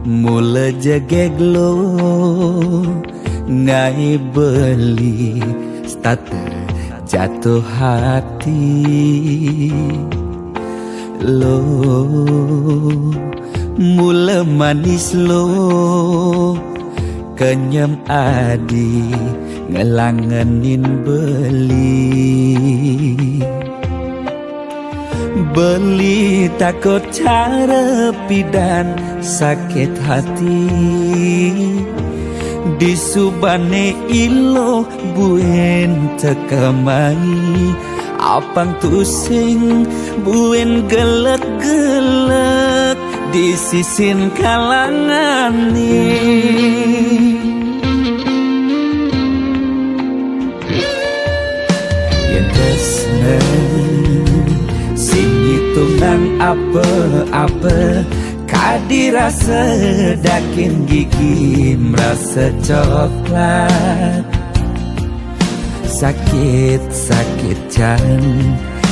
Mula jegeglo ngai beli starter jatuh hati lo mula manis lo kenyam adi ngelangenin beli takut cara pidan sakit hati di subane ilo buen tekamai apang tusing buen gelek-gelek di sisin kalangan ni yang tersenang sini tunang apa-apa kadirasa dakin gigi merasa coklat sakit jan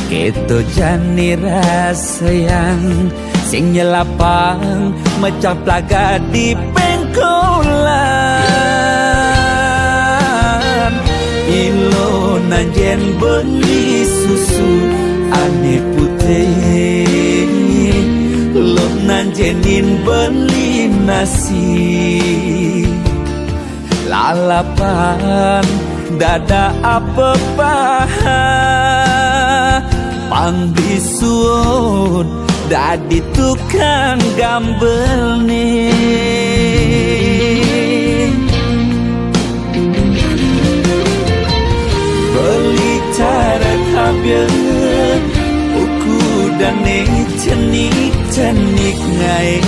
keto jani rasa yang sing nyelapang macam plaga di pengkolan ilo nanjen beli susu ane putih lo nanjenin beli nasi lalapan dada apa paha pangbisuun dadi tukang gambel nih beli cara kabel uku dan cenik ngai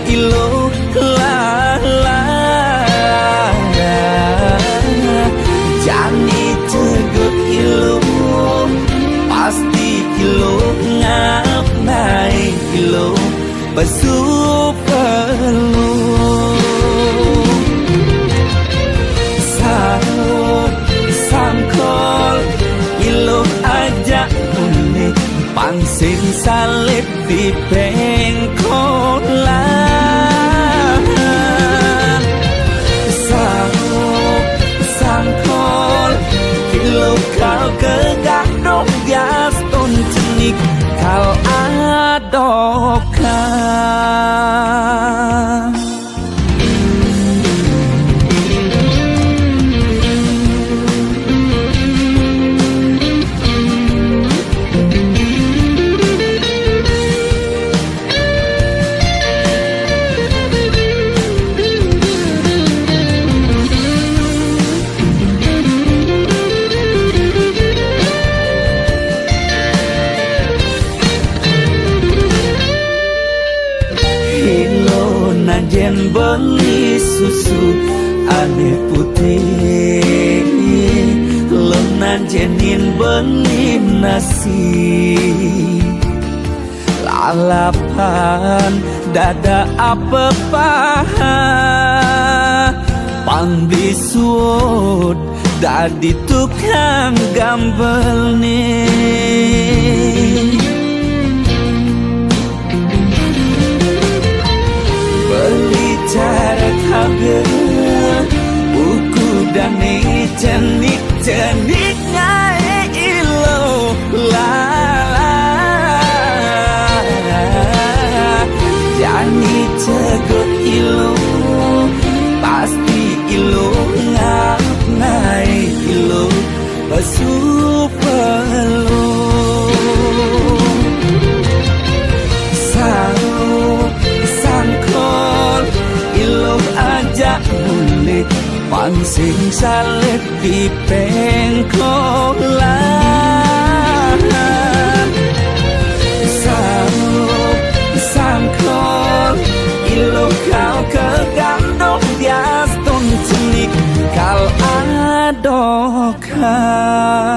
ilo lala jani tegut ilo pasti kilo ngap naik kilo bersuperlu sangkol ilo ajak unik pangsing salib di pengkolan sangkol kilo kau kegadok gas ton cenik kau adokan jen beli susu ane putih lenan jenin beli nasi lalapan dada apa paha pangbisuut dadi tukang gambel nih cara kabel buku dan cenik ngai ilo lala jani cegot ilo pasti ilo ngap naik ilo bersuperlu mulik pangsing salib di pengkolan sangkol ilo kau kegandok dias ton cenik kal adokan